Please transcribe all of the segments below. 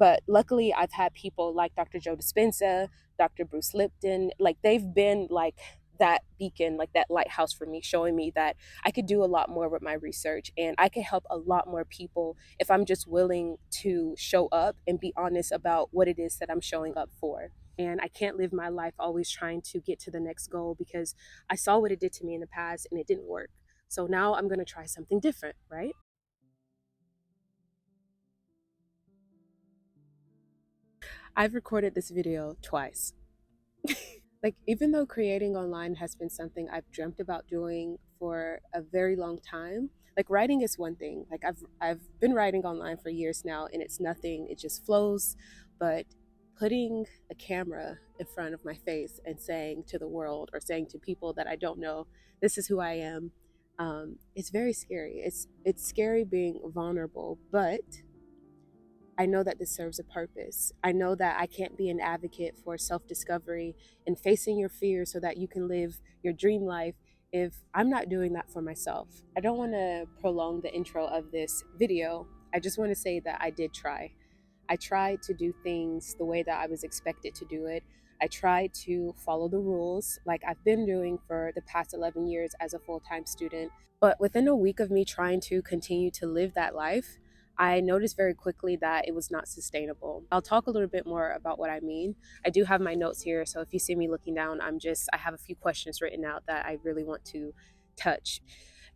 But luckily, I've had people like Dr. Joe Dispenza, Dr. Bruce Lipton, like they've been like that beacon, like that lighthouse for me, showing me that I could do a lot more with my research and I could help a lot more people if I'm just willing to show up and be honest about what it is that I'm showing up for. And I can't live my life always trying to get to the next goal because I saw what it did to me in the past and it didn't work. So now I'm going to try something different, right? I've recorded this video twice. Like, even though creating online has been something I've dreamt about doing for a very long time, like writing is one thing. Like I've been writing online for years now and it's nothing. It just flows. But putting a camera in front of my face and saying to the world or saying to people that I don't know, this is who I am, it's very scary. It's scary being vulnerable, but I know that this serves a purpose. I know that I can't be an advocate for self discovery and facing your fears so that you can live your dream life if I'm not doing that for myself. I don't want to prolong the intro of this video. I just want to say that I did try. I tried to do things the way that I was expected to do it. I tried to follow the rules like I've been doing for the past 11 years as a full time student. But within a week of me trying to continue to live that life, I noticed very quickly that it was not sustainable. I'll talk a little bit more about what I mean. I do have my notes here, so if you see me looking down, I have a few questions written out that I really want to touch.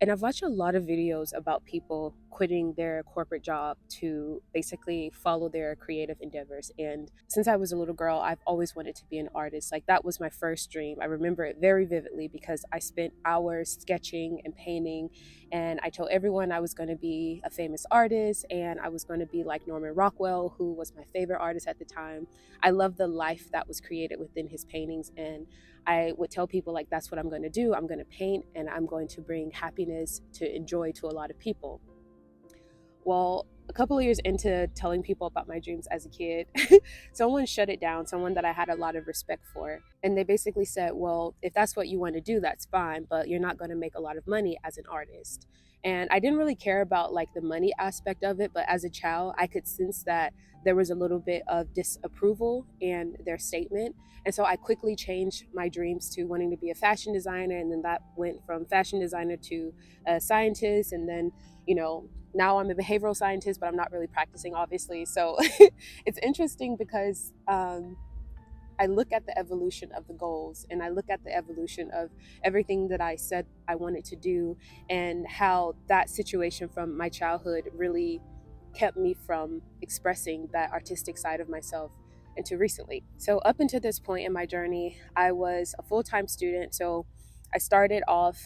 And I've watched a lot of videos about people quitting their corporate job to basically follow their creative endeavors. And since I was a little girl, I've always wanted to be an artist. Like that was my first dream. I remember it very vividly because I spent hours sketching and painting. And I told everyone I was going to be a famous artist and I was going to be like Norman Rockwell, who was my favorite artist at the time. I loved the life that was created within his paintings. And I would tell people like that's what I'm going to do. I'm going to paint and I'm going to bring happiness to enjoy to a lot of people. Well, a couple of years into telling people about my dreams as a kid, someone shut it down, someone that I had a lot of respect for. And they basically said, well, if that's what you want to do, that's fine, but you're not going to make a lot of money as an artist. And I didn't really care about like the money aspect of it, but as a child, I could sense that there was a little bit of disapproval in their statement. And so I quickly changed my dreams to wanting to be a fashion designer. And then that went from fashion designer to a scientist. And then, you know, now I'm a behavioral scientist, but I'm not really practicing, obviously. So it's interesting because I look at the evolution of the goals and I look at the evolution of everything that I said I wanted to do and how that situation from my childhood really kept me from expressing that artistic side of myself until recently. So, up until this point in my journey, I was a full time student. So, I started off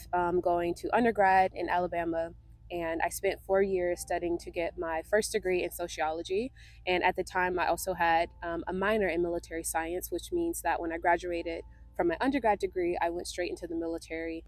going to undergrad in Alabama and I spent 4 years studying to get my first degree in sociology. And at the time, I also had a minor in military science, which means that when I graduated from my undergrad degree, I went straight into the military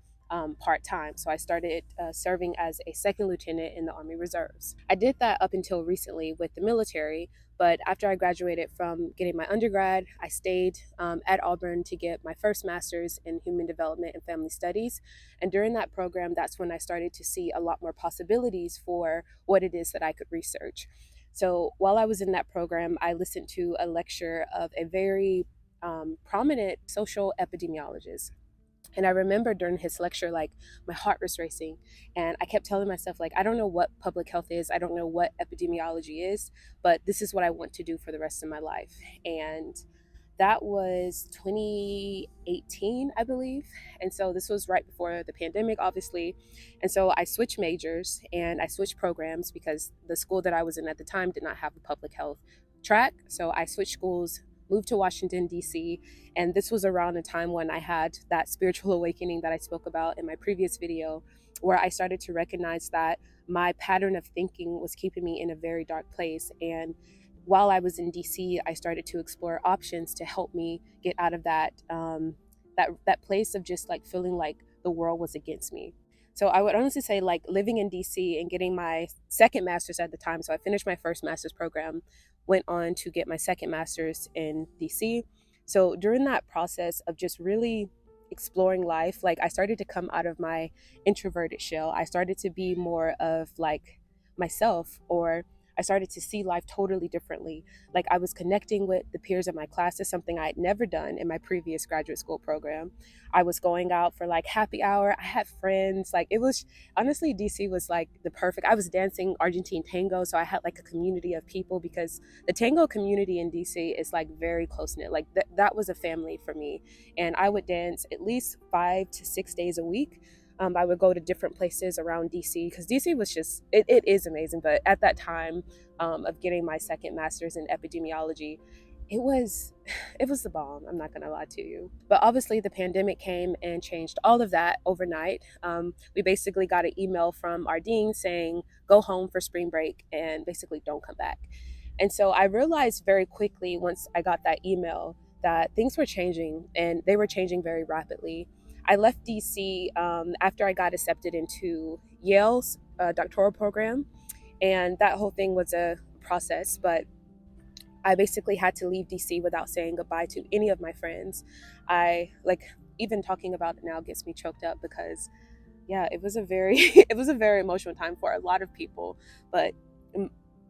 part time. So I started serving as a second lieutenant in the Army Reserves. I did that up until recently with the military. But after I graduated from getting my undergrad, I stayed at Auburn to get my first master's in human development and family studies. And during that program, that's when I started to see a lot more possibilities for what it is that I could research. So while I was in that program, I listened to a lecture of a very prominent social epidemiologist. And I remember during his lecture, like my heart was racing. And I kept telling myself, like, I don't know what public health is. I don't know what epidemiology is, but this is what I want to do for the rest of my life. And that was 2018, I believe. And so this was right before the pandemic, obviously. And so I switched majors and I switched programs because the school that I was in at the time did not have a public health track. So I switched schools, moved to Washington, D.C. And this was around a time when I had that spiritual awakening that I spoke about in my previous video, where I started to recognize that my pattern of thinking was keeping me in a very dark place. And while I was in DC, I started to explore options to help me get out of that place of just like feeling like the world was against me. So I would honestly say like living in DC and getting my second master's at the time. So I finished my first master's program, went on to get my second master's in DC. So during that process of just really exploring life, like I started to come out of my introverted shell. I started to be more of like myself, or I I started to see life totally differently. Like I was connecting with the peers of my classes, something I had never done in my previous graduate school program. I was going out for like happy hour. I had friends. Like it was honestly, DC was like the perfect. I was dancing Argentine tango, so I had like a community of people because the tango community in DC is like very close knit. Like that was a family for me, and I would dance at least 5 to 6 days a week. I would go to different places around DC because DC was just it is amazing. But at that time of getting my second master's in epidemiology, it was it was the bomb. I'm not gonna lie to you. But obviously, the pandemic came and changed all of that overnight. We basically got an email from our dean saying, "Go home for spring break and basically don't come back." And so I realized very quickly once I got that email that things were changing and they were changing very rapidly. I left DC after I got accepted into Yale's doctoral program, and that whole thing was a process. But I basically had to leave DC without saying goodbye to any of my friends. I like even talking about it now gets me choked up because yeah, it was a very it was a very emotional time for a lot of people, but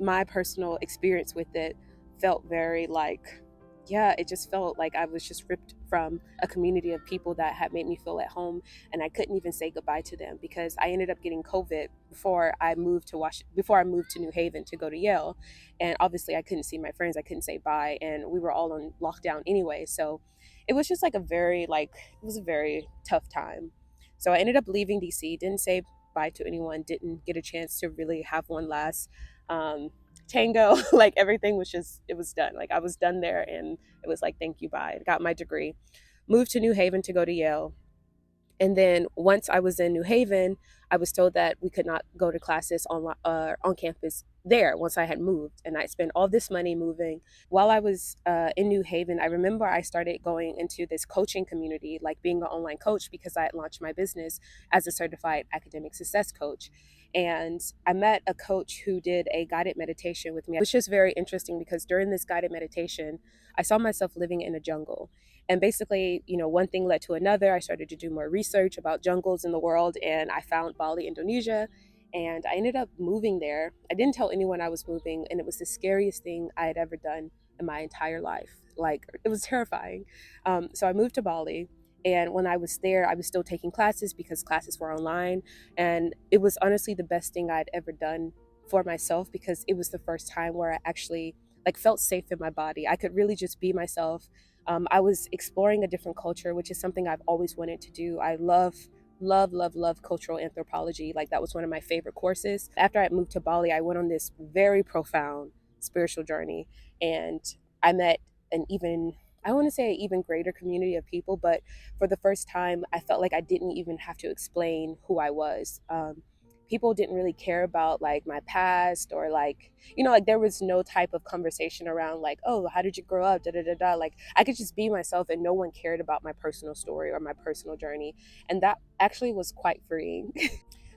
my personal experience with it felt very like yeah, it just felt like I was just ripped from a community of people that had made me feel at home, and I couldn't even say goodbye to them because I ended up getting COVID before I moved to New Haven to go to Yale. And obviously I couldn't see my friends, I couldn't say bye, and we were all on lockdown anyway. So it was just like it was a very tough time. So I ended up leaving DC, didn't say bye to anyone, didn't get a chance to really have one last um, tango. Like everything was just, it was done. Like I was done there and it was like, thank you, bye. I got my degree, moved to New Haven to go to Yale. And then once I was in New Haven, I was told that we could not go to classes on campus there once I had moved. And I spent all this money moving. While I was in New Haven, I remember I started going into this coaching community, like being an online coach, because I had launched my business as a certified academic success coach. And I met a coach who did a guided meditation with me. It was just very interesting because during this guided meditation, I saw myself living in a jungle. And basically, one thing led to another. I started to do more research about jungles in the world, and I found Bali, Indonesia, and I ended up moving there. I didn't tell anyone I was moving, and it was the scariest thing I had ever done in my entire life. Like, it was terrifying. So I moved to Bali, and when I was there, I was still taking classes because classes were online, and it was honestly the best thing I'd ever done for myself because it was the first time where I actually like felt safe in my body. I could really just be myself. I was exploring a different culture, which is something I've always wanted to do. I love cultural anthropology. Like that was one of my favorite courses. After I moved to Bali, I went on this very profound spiritual journey, and I met an even, I want to say, an even greater community of people. But for the first time, I felt like I didn't even have to explain who I was. People didn't really care about like my past or like like there was no type of conversation around like, oh, how did you grow up, da da da da. Like I could just be myself and no one cared about my personal story or my personal journey, and that actually was quite freeing.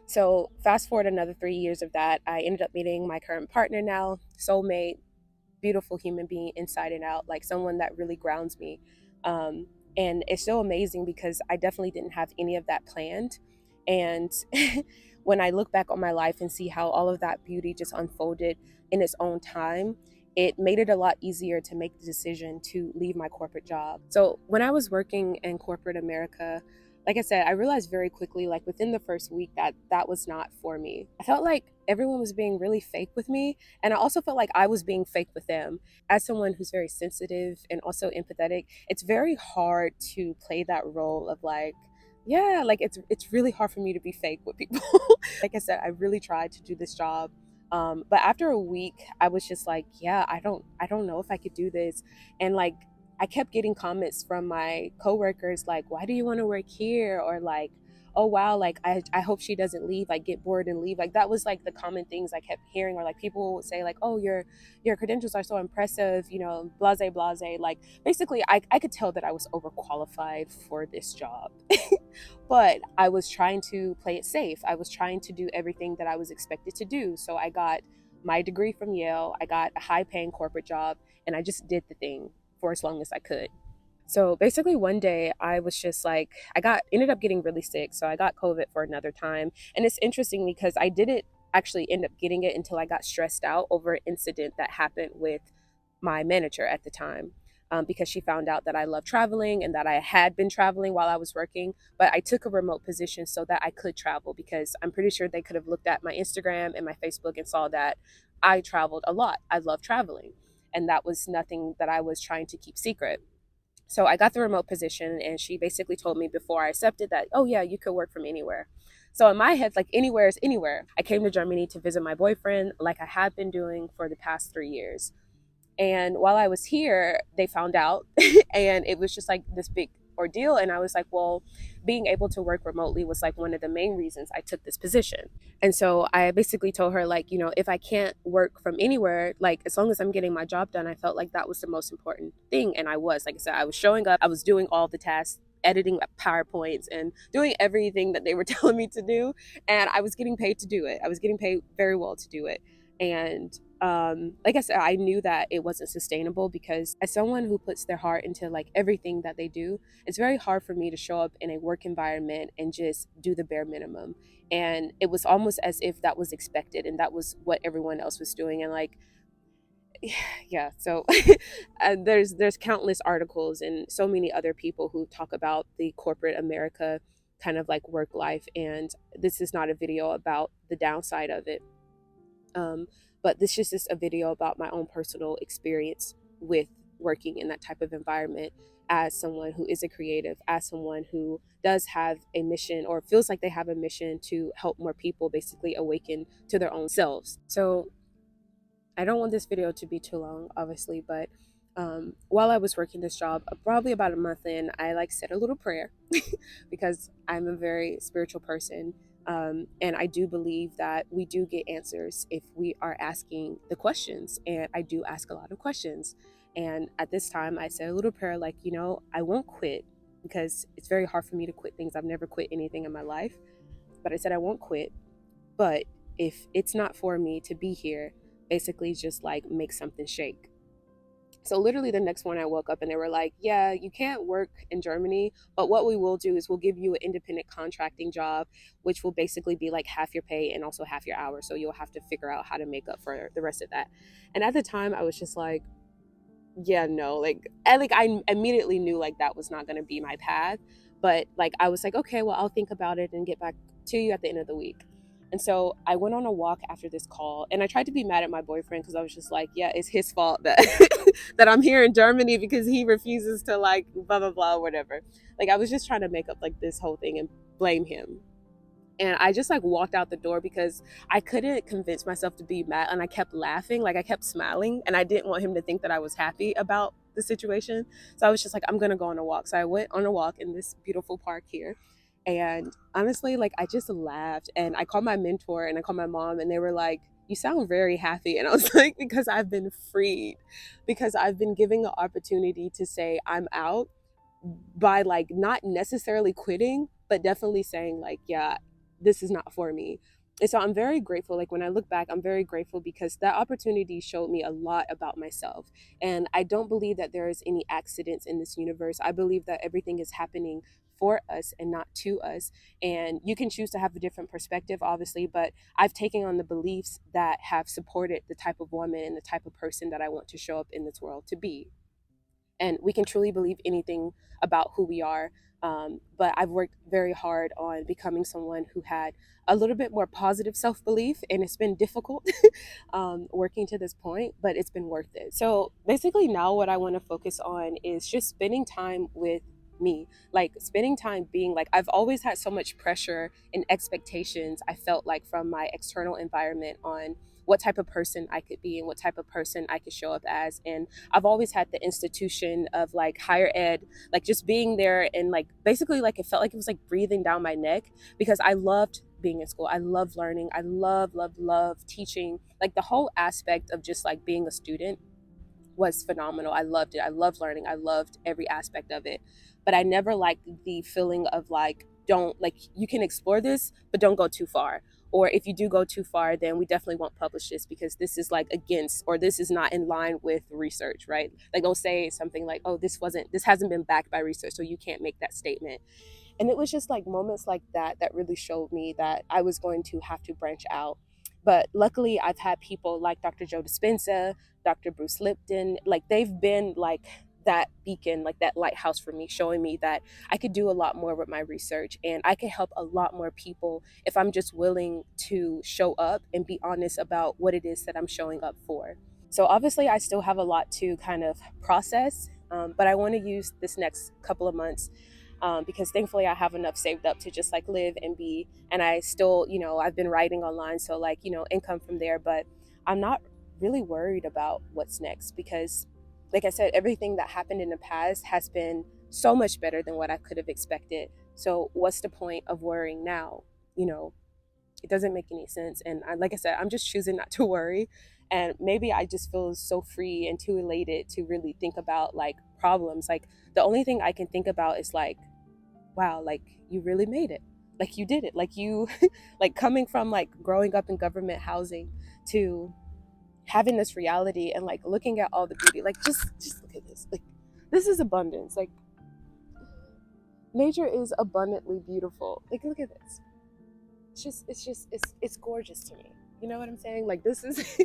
So fast forward another 3 years of that, I ended up meeting my current partner now, soulmate, beautiful human being inside and out, like someone that really grounds me. um, and it's so amazing because I definitely didn't have any of that planned. And when I look back on my life and see how all of that beauty just unfolded in its own time, it made it a lot easier to make the decision to leave my corporate job. So when I was working in corporate America, like I said, I realized very quickly, like within the first week, that that was not for me. I felt like everyone was being really fake with me, and I also felt like I was being fake with them. As someone who's very sensitive and also empathetic, it's very hard to play that role of like, yeah, like it's really hard for me to be fake with people. Like I said, I really tried to do this job. But after a week, I was just like, yeah, I don't know if I could do this. And like I kept getting comments from my coworkers like, why do you want to work here? Or like, oh wow, like I hope she doesn't leave, like get bored and leave. Like that was like the common things I kept hearing. Or like people would say like, oh, your credentials are so impressive, blase blase. Like basically I could tell that I was overqualified for this job. But I was trying to play it safe. I was trying to do everything that I was expected to do. So I got my degree from Yale, I got a high paying corporate job, and I just did the thing for as long as I could. So basically one day I was just like, ended up getting really sick. So I got COVID for another time. And it's interesting because actually end up getting it until I got stressed out over an incident that happened with my manager at the time. Because she found out that I love traveling and that I had been traveling while I was working, but I took a remote position so that I could travel because I'm pretty sure they could have looked at my Instagram and my Facebook and saw that I traveled a lot. I love traveling. And that was nothing that I was trying to keep secret. So I got the remote position, and she basically told me before I accepted that, oh, yeah, you could work from anywhere. So in my head, like anywhere is anywhere. I came to Germany to visit my boyfriend, like I had been doing for the past 3 years. And while I was here, they found out, and it was just like this big ordeal. And I was like, well, being able to work remotely was like one of the main reasons I took this position. And so I basically told her, like, if I can't work from anywhere, like as long as I'm getting my job done, I felt like that was the most important thing. And I was, like I said, I was showing up, I was doing all the tasks, editing PowerPoints and doing everything that they were telling me to do. And I was getting paid to do it. I was getting paid very well to do it. And like I said, I knew that it wasn't sustainable because as someone who puts their heart into like everything that they do, it's very hard for me to show up in a work environment and just do the bare minimum. And it was almost as if that was expected and that was what everyone else was doing. And like, yeah, so there's countless articles and so many other people who talk about the corporate America kind of like work life. And this is not a video about the downside of it. Um, but this is just a video about my own personal experience with working in that type of environment as someone who is a creative, as someone who does have a mission or feels like they have a mission to help more people basically awaken to their own selves. So I don't want this video to be too long, obviously, but while I was working this job, probably about a month in, I like said a little prayer because I'm a very spiritual person. And I do believe that we do get answers if we are asking the questions. And I do ask a lot of questions. And at this time, I said a little prayer like, I won't quit because it's very hard for me to quit things. I've never quit anything in my life. But I said, I won't quit. But if it's not for me to be here, basically just like make something shake. So literally the next morning I woke up and they were like, yeah, you can't work in Germany, but what we will do is we'll give you an independent contracting job, which will basically be like half your pay and also half your hours. So you'll have to figure out how to make up for the rest of that. And at the time I was just like, yeah, no, I immediately knew like that was not going to be my path. But like I was like, okay, well, I'll think about it and get back to you at the end of the week. And so I went on a walk after this call, and I tried to be mad at my boyfriend because I was just like, yeah, it's his fault that that I'm here in Germany because he refuses to like blah blah blah or whatever. Like I was just trying to make up like this whole thing and blame him. And I just like walked out the door because I couldn't convince myself to be mad, and I kept laughing, like I kept smiling, and I didn't want him to think that I was happy about the situation. So I was just like, I'm gonna go on a walk. So I went on a walk in this beautiful park here. And honestly, like I just laughed, and I called my mentor and I called my mom, and they were like, you sound very happy. And I was like, because I've been freed, because I've been given an opportunity to say I'm out by like not necessarily quitting, but definitely saying like, yeah, this is not for me. And so I'm very grateful. Like when I look back, I'm very grateful because that opportunity showed me a lot about myself. And I don't believe that there is any accidents in this universe. I believe that everything is happening for us and not to us. And you can choose to have a different perspective, obviously, but I've taken on the beliefs that have supported the type of woman and the type of person that I want to show up in this world to be. And we can truly believe anything about who we are. But I've worked very hard on becoming someone who had a little bit more positive self-belief, and it's been difficult working to this point, but it's been worth it. So basically now what I want to focus on is just spending time with me, like spending time being like, I've always had so much pressure and expectations, I felt like, from my external environment on what type of person I could be and what type of person I could show up as. And I've always had the institution of like higher ed, like just being there, and like basically like it felt like it was like breathing down my neck because I loved being in school. I love learning. I love teaching. Like the whole aspect of just like being a student was phenomenal. I loved it. I loved learning. I loved every aspect of it. But I never liked the feeling of like, don't, like, you can explore this, but don't go too far. Or if you do go too far, then we definitely won't publish this because this is like against, or this is not in line with research, right? Like they'll say something like, oh, this hasn't been backed by research, so you can't make that statement. And it was just like moments like that that really showed me that I was going to have to branch out. But luckily, I've had people like Dr. Joe Dispenza, Dr. Bruce Lipton, like they've been like that beacon, like that lighthouse for me, showing me that I could do a lot more with my research and I could help a lot more people if I'm just willing to show up and be honest about what it is that I'm showing up for. So obviously, I still have a lot to kind of process, but I want to use this next couple of months because thankfully I have enough saved up to just like live and be. And I still, I've been writing online, so like, income from there. But I'm not really worried about what's next because, like I said, everything that happened in the past has been so much better than what I could have expected. So what's the point of worrying now? You know, it doesn't make any sense. And like I said, I'm just choosing not to worry. And maybe I just feel so free and too elated to really think about like problems. Like the only thing I can think about is like, wow, like you really made it. Like you did it. Like you, like coming from like growing up in government housing to having this reality and like looking at all the beauty. Like just look at this. Like this is abundance. Like nature is abundantly beautiful. Like look at this. It's gorgeous to me. You know what I'm saying? Like this is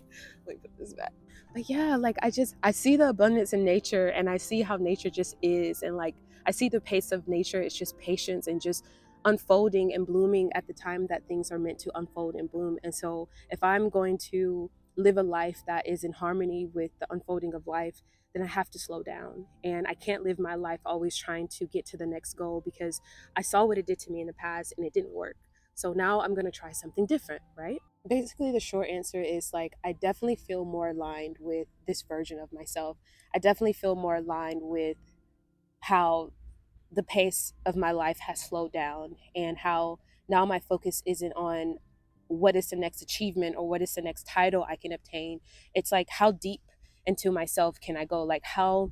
like put this back. But yeah, like I see the abundance in nature and I see how nature just is, and like I see the pace of nature. It's just patience and just unfolding and blooming at the time that things are meant to unfold and bloom. And so if I'm going to live a life that is in harmony with the unfolding of life, then I have to slow down. And I can't live my life always trying to get to the next goal because I saw what it did to me in the past and it didn't work. So now I'm going to try something different, right? Basically, the short answer is like, I definitely feel more aligned with this version of myself. I definitely feel more aligned with how the pace of my life has slowed down and how now my focus isn't on what is the next achievement or what is the next title I can obtain. It's like, how deep into myself can I go? Like how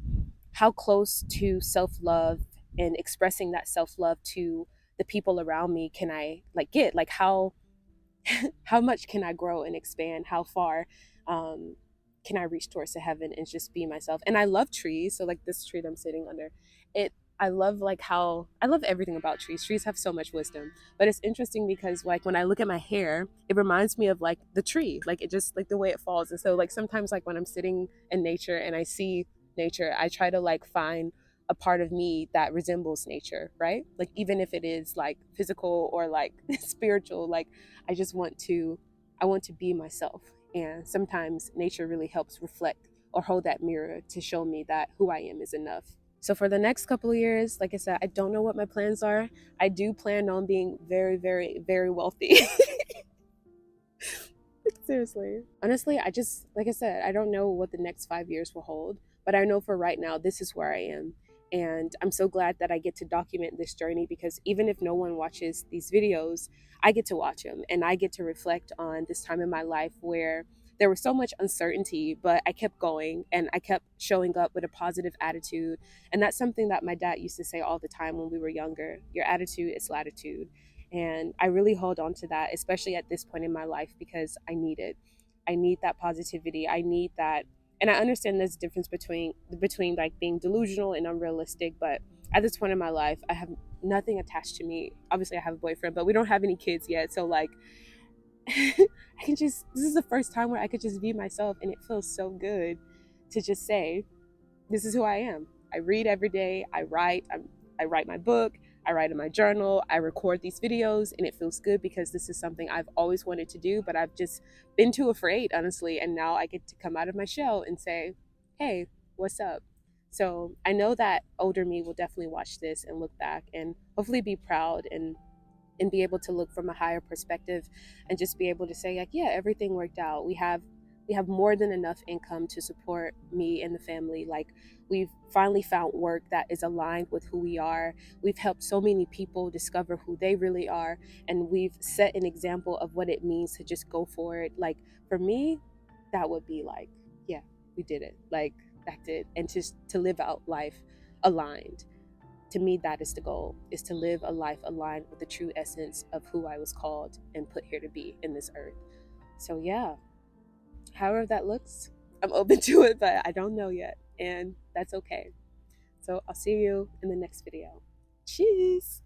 close to self-love and expressing that self-love to the people around me can I like get? Like how much can I grow and expand? How far can I reach towards to heaven and just be myself? And I love trees. So like this tree that I'm sitting under, it I love like how I love everything about trees. Trees have so much wisdom. But it's interesting because like when I look at my hair, it reminds me of like the tree. Like it just like the way it falls. And so like sometimes like when I'm sitting in nature and I see nature, I try to like find a part of me that resembles nature, right? Like even if it is like physical or like spiritual, like I want to be myself. And sometimes nature really helps reflect or hold that mirror to show me that who I am is enough. So for the next couple of years, like I said, I don't know what my plans are. I do plan on being very, very, very wealthy. Seriously. Honestly, I just, like I said, I don't know what the next 5 years will hold, but I know for right now, this is where I am. And I'm so glad that I get to document this journey because even if no one watches these videos, I get to watch them and I get to reflect on this time in my life where there was so much uncertainty, but I kept going and I kept showing up with a positive attitude. And that's something that my dad used to say all the time when we were younger: your attitude is latitude. And I really hold on to that, especially at this point in my life, because I need it. I need that positivity. I need that. And I understand there's a difference between like being delusional and unrealistic, but at this point in my life, I have nothing attached to me. Obviously, I have a boyfriend, but we don't have any kids yet. So like I can just this is the first time where I could just be myself and it feels so good to just say, this is who I am. I read every day. I write my book. I write in my journal. I record these videos, and it feels good because this is something I've always wanted to do, but I've just been too afraid, honestly. And now I get to come out of my shell and say, "Hey, what's up?" So I know that older me will definitely watch this and look back and hopefully be proud and be able to look from a higher perspective and just be able to say like, yeah, everything worked out. We have more than enough income to support me and the family. Like we've finally found work that is aligned with who we are. We've helped so many people discover who they really are, and we've set an example of what it means to just go for it. Like for me, that would be like, yeah, we did it. Like that's it. And just to live out life aligned. To me, that is the goal, is to live a life aligned with the true essence of who I was called and put here to be in this earth. So yeah, however that looks, I'm open to it, but I don't know yet, and that's okay. So I'll see you in the next video. Cheers.